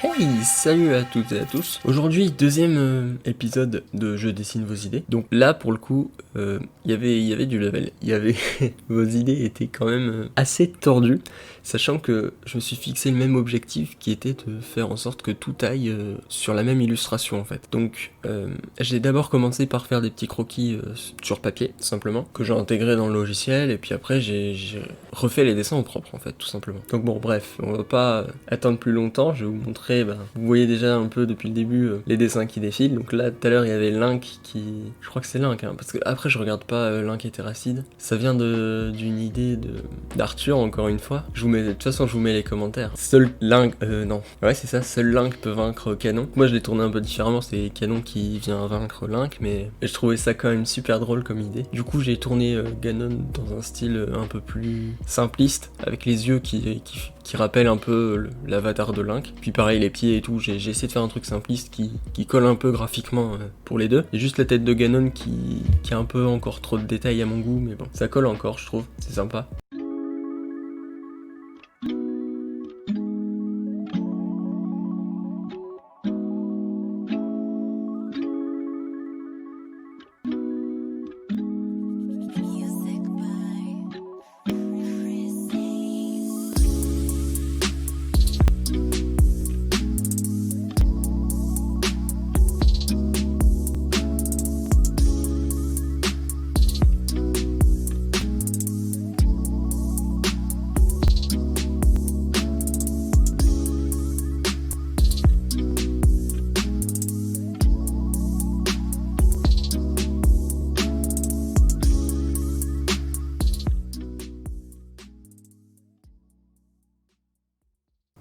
Hey, salut à toutes et à tous. Aujourd'hui, deuxième épisode de Je dessine vos idées. Donc là, pour le coup, il y avait du level. Vos idées étaient quand même assez tordues, sachant que je me suis fixé le même objectif qui était de faire en sorte que tout aille sur la même illustration en fait. Donc j'ai d'abord commencé par faire des petits croquis sur papier, simplement, que j'ai intégré dans le logiciel, et puis après j'ai refait les dessins au propre en fait, tout simplement. Donc bon, bref, on va pas attendre plus longtemps, je vais vous montrer. Vous voyez déjà un peu depuis le début les dessins qui défilent. Donc là, tout à l'heure, il y avait Link qui... Je crois que c'est Link, hein, parce que après, je regarde pas Link et Terracide. Ça vient d'une idée d'Arthur, encore une fois. De toute façon, je vous mets les commentaires. Seul Link... non. Ouais, c'est ça, seul Link peut vaincre Canon. Moi, je l'ai tourné un peu différemment, c'est Canon qui vient vaincre Link, mais je trouvais ça quand même super drôle comme idée. Du coup, j'ai tourné Ganon dans un style un peu plus simpliste, avec les yeux qui rappellent un peu l'avatar de Link. Puis pareil, les pieds et tout, j'ai essayé de faire un truc simpliste qui colle un peu graphiquement pour les deux. Il y a juste la tête de Ganon qui a un peu encore trop de détails à mon goût, mais bon, ça colle encore, je trouve, c'est sympa.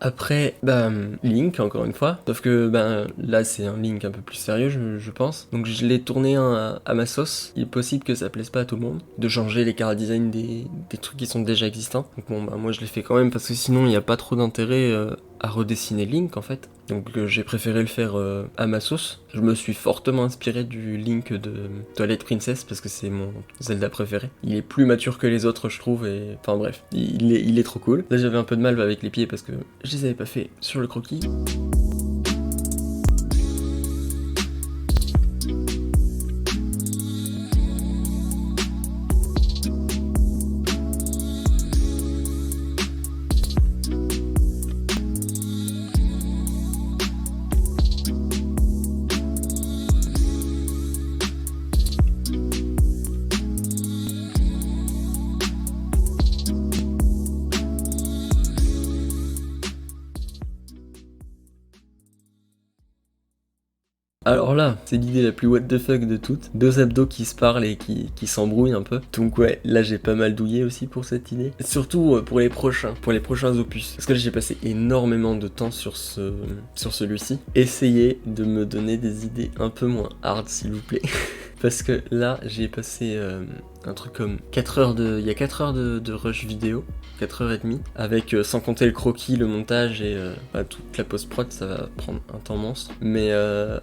Après, Link, encore une fois. Sauf que, là, c'est un Link un peu plus sérieux, je pense. Donc, je l'ai tourné à ma sauce. Il est possible que ça plaise pas à tout le monde. De changer les chara design des trucs qui sont déjà existants. Donc, bon, moi, je l'ai fait quand même parce que sinon, il n'y a pas trop d'intérêt à redessiner Link, en fait. Donc, j'ai préféré le faire à ma sauce. Je me suis fortement inspiré du Link de Twilight Princess parce que c'est mon Zelda préféré. Il est plus mature que les autres, je trouve, et enfin bref, il est trop cool. Là, j'avais un peu de mal avec les pieds parce que je les avais pas fait sur le croquis. Alors là, c'est l'idée la plus what the fuck de toutes. Deux abdos qui se parlent et qui s'embrouillent un peu. Donc ouais, là j'ai pas mal douillé aussi pour cette idée. Et surtout pour les prochains opus. Parce que là j'ai passé énormément de temps sur celui-ci. Essayez de me donner des idées un peu moins hard s'il vous plaît. Parce que là j'ai passé un truc comme 4 heures il y a 4 heures de rush vidéo, 4 heures et demie, avec sans compter le croquis, le montage et toute la post-prod, ça va prendre un temps monstre. Mais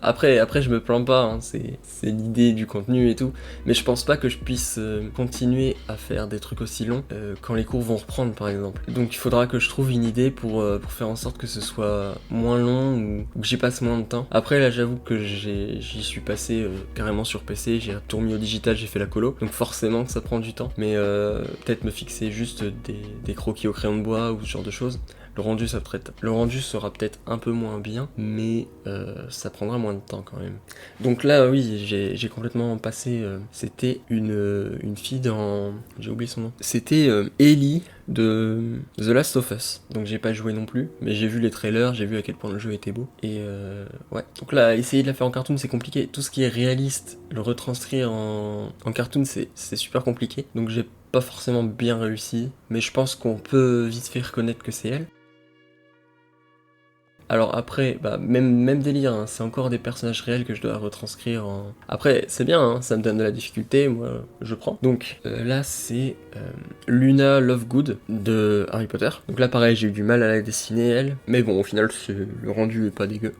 après je me plains pas, hein, c'est l'idée du contenu et tout, mais je pense pas que je puisse continuer à faire des trucs aussi longs quand les cours vont reprendre par exemple. Donc il faudra que je trouve une idée pour faire en sorte que ce soit moins long ou que j'y passe moins de temps. Après là j'avoue que j'y suis passé carrément sur PC, j'ai tout remis au digital, j'ai fait la colo, donc forcément que ça prend du temps, mais peut-être me fixer juste des croquis au crayon de bois ou ce genre de choses. Le rendu sera peut-être un peu moins bien, mais ça prendra moins de temps quand même. Donc là, oui, j'ai complètement passé... c'était une fille dans... J'ai oublié son nom. C'était Ellie de The Last of Us. Donc j'ai pas joué non plus, mais j'ai vu les trailers, j'ai vu à quel point le jeu était beau. Et ouais. Donc là, essayer de la faire en cartoon, c'est compliqué. Tout ce qui est réaliste, le retranscrire en cartoon, c'est super compliqué. Donc j'ai pas forcément bien réussi, mais je pense qu'on peut vite faire reconnaître que c'est elle. Alors après, même délire, hein, c'est encore des personnages réels que je dois retranscrire en... Après, c'est bien, hein, ça me donne de la difficulté, moi, je prends. Donc là, c'est Luna Lovegood de Harry Potter. Donc là, pareil, j'ai eu du mal à la dessiner, elle. Mais bon, au final, le rendu est pas dégueu.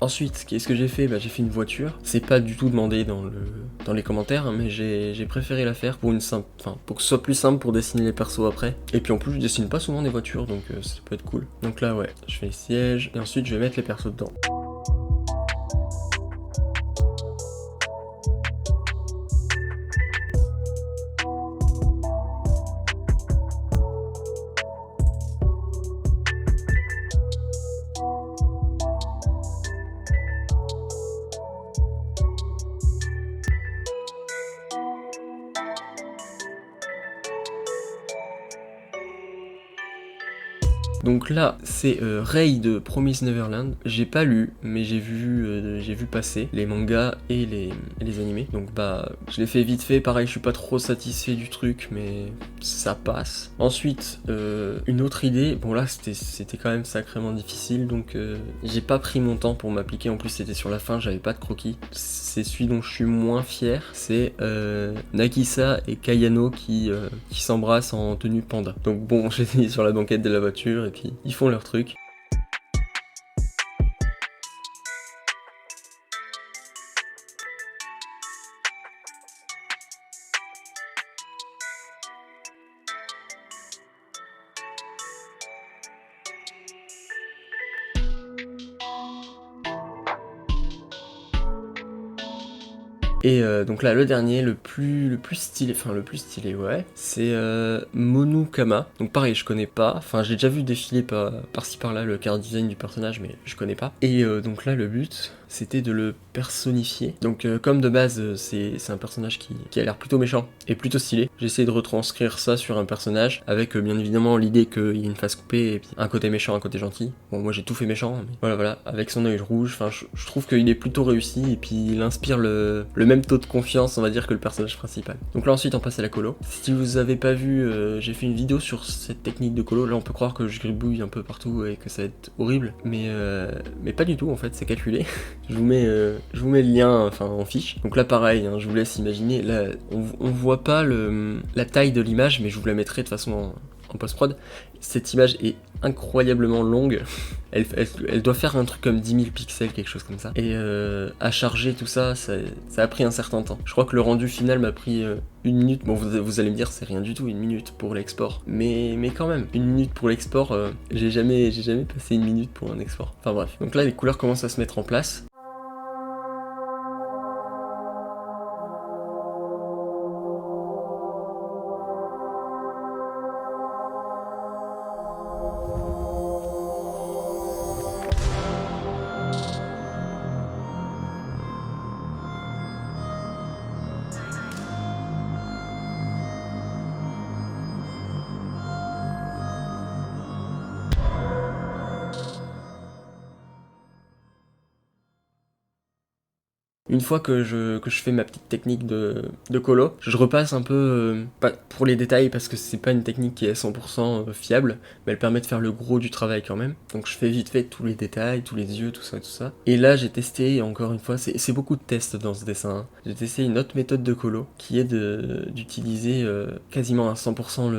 Ensuite, qu'est-ce que j'ai fait? Bah, j'ai fait une voiture. C'est pas du tout demandé dans les commentaires, hein, mais j'ai préféré la faire pour pour que ce soit plus simple pour dessiner les persos après. Et puis en plus, je dessine pas souvent des voitures, donc ça peut être cool. Donc là, ouais, je fais les sièges, et ensuite je vais mettre les persos dedans. Donc là, c'est Rei de Promise Neverland. J'ai pas lu, mais j'ai vu passer les mangas et les animés. Donc bah, je l'ai fait vite fait. Pareil, je suis pas trop satisfait du truc, mais ça passe. Ensuite, une autre idée. Bon là, c'était quand même sacrément difficile, donc j'ai pas pris mon temps pour m'appliquer. En plus, c'était sur la fin, j'avais pas de croquis. C'est celui dont je suis moins fier. C'est Nagisa et Kayano qui s'embrassent en tenue panda. Donc bon, j'ai mis sur la banquette de la voiture. Et puis ils font leur truc. Et donc là, le dernier, le plus stylé, ouais, c'est Monokama. Donc pareil, je connais pas, enfin j'ai déjà vu défiler par-ci par-là le car design du personnage, mais je connais pas. Et donc là, le but, c'était de le personnifier. Donc comme de base, c'est un personnage qui a l'air plutôt méchant et plutôt stylé. J'ai essayé de retranscrire ça sur un personnage, avec bien évidemment l'idée qu'il y ait une face coupée, et puis un côté méchant, un côté gentil. Bon, moi j'ai tout fait méchant, mais voilà, avec son œil rouge, enfin je trouve qu'il est plutôt réussi, et puis il inspire le même taux de confiance, on va dire, que le personnage principal. Donc là ensuite on passe à la colo. Si vous avez pas vu, j'ai fait une vidéo sur cette technique de colo. Là on peut croire que je gribouille un peu partout et que ça va être horrible, mais pas du tout en fait, c'est calculé. je vous mets le lien en fiche. Donc là pareil, hein, je vous laisse imaginer. Là on voit pas la taille de l'image, mais je vous la mettrai de toute façon en post-prod. Cette image est incroyablement longue. Elle doit faire un truc comme 10 000 pixels, quelque chose comme ça. Et à charger tout ça, ça a pris un certain temps. Je crois que le rendu final m'a pris 1 minute. Bon, vous allez me dire, c'est rien du tout, 1 minute pour l'export. Mais quand même, 1 minute pour l'export, j'ai jamais passé 1 minute pour un export. Enfin bref. Donc là, les couleurs commencent à se mettre en place. Une fois que je fais ma petite technique de colo, je repasse un peu, pas pour les détails parce que c'est pas une technique qui est 100% fiable, mais elle permet de faire le gros du travail quand même. Donc je fais vite fait tous les détails, tous les yeux, tout ça. Et là j'ai testé, encore une fois, c'est beaucoup de tests dans ce dessin, hein. J'ai testé une autre méthode de colo qui est d'utiliser quasiment à 100%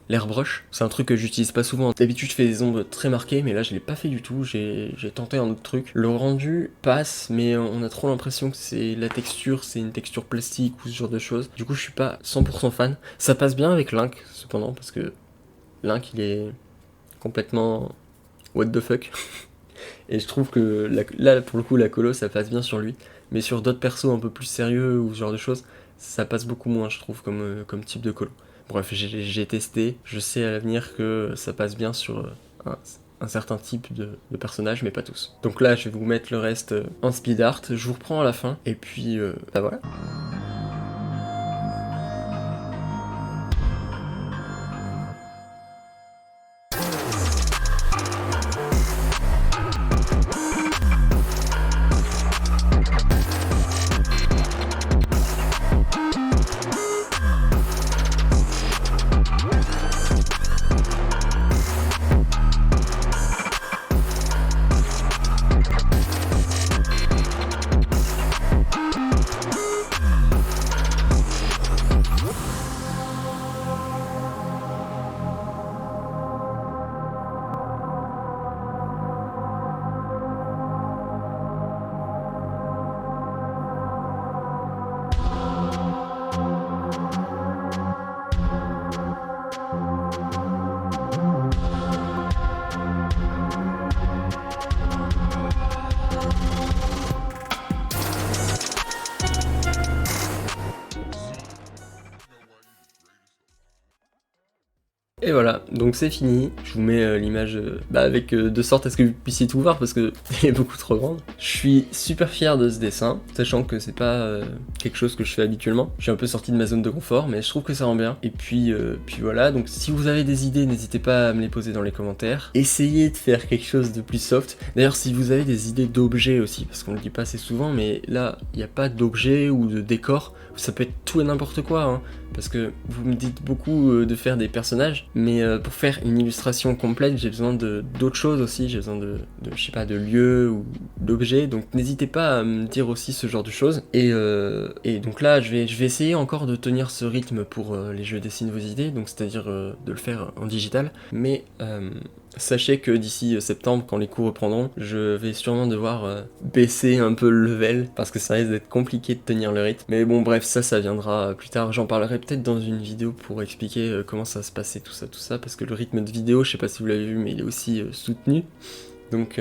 l'airbrush. C'est un truc que j'utilise pas souvent. D'habitude je fais des ombres très marquées, mais là je l'ai pas fait du tout, j'ai tenté un autre truc. Le rendu passe, mais on a trop l'impression que c'est la texture, c'est une texture plastique ou ce genre de choses. Du coup, je suis pas 100% fan. Ça passe bien avec Link, cependant, parce que Link, il est complètement what the fuck. Et je trouve que là, pour le coup, la colo, ça passe bien sur lui. Mais sur d'autres persos un peu plus sérieux ou ce genre de choses, ça passe beaucoup moins, je trouve, comme type de colo. Bref, j'ai testé. Je sais à l'avenir que ça passe bien sur un certain type de personnages, mais pas tous. Donc là, je vais vous mettre le reste en speed art, je vous reprends à la fin, et puis bah voilà. Et voilà, donc c'est fini. Je vous mets l'image avec de sorte à ce que vous puissiez tout voir parce que elle est beaucoup trop grande. Je suis super fier de ce dessin, sachant que c'est pas quelque chose que je fais habituellement. Je suis un peu sorti de ma zone de confort, mais je trouve que ça rend bien. Et puis voilà, donc si vous avez des idées, n'hésitez pas à me les poser dans les commentaires. Essayez de faire quelque chose de plus soft. D'ailleurs, si vous avez des idées d'objets aussi, parce qu'on le dit pas assez souvent, mais là, il n'y a pas d'objets ou de décors. Ça peut être tout et n'importe quoi, hein, parce que vous me dites beaucoup de faire des personnages, mais pour faire une illustration complète, j'ai besoin d'autres choses aussi, j'ai besoin de je sais pas, de lieux ou d'objets, donc n'hésitez pas à me dire aussi ce genre de choses. Et donc là, je vais essayer encore de tenir ce rythme pour les jeux Dessine vos idées, donc c'est-à-dire de le faire en digital, mais sachez que d'ici septembre, quand les cours reprendront, je vais sûrement devoir baisser un peu le level, parce que ça risque d'être compliqué de tenir le rythme. Mais bon bref, ça viendra plus tard. J'en parlerai peut-être dans une vidéo pour expliquer comment ça se passait, tout ça, parce que le rythme de vidéo, je sais pas si vous l'avez vu, mais il est aussi soutenu. Donc,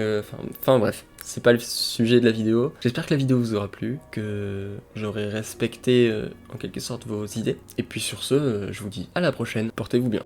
enfin bref, c'est pas le sujet de la vidéo. J'espère que la vidéo vous aura plu, que j'aurai respecté en quelque sorte vos idées. Et puis sur ce, je vous dis à la prochaine, portez-vous bien.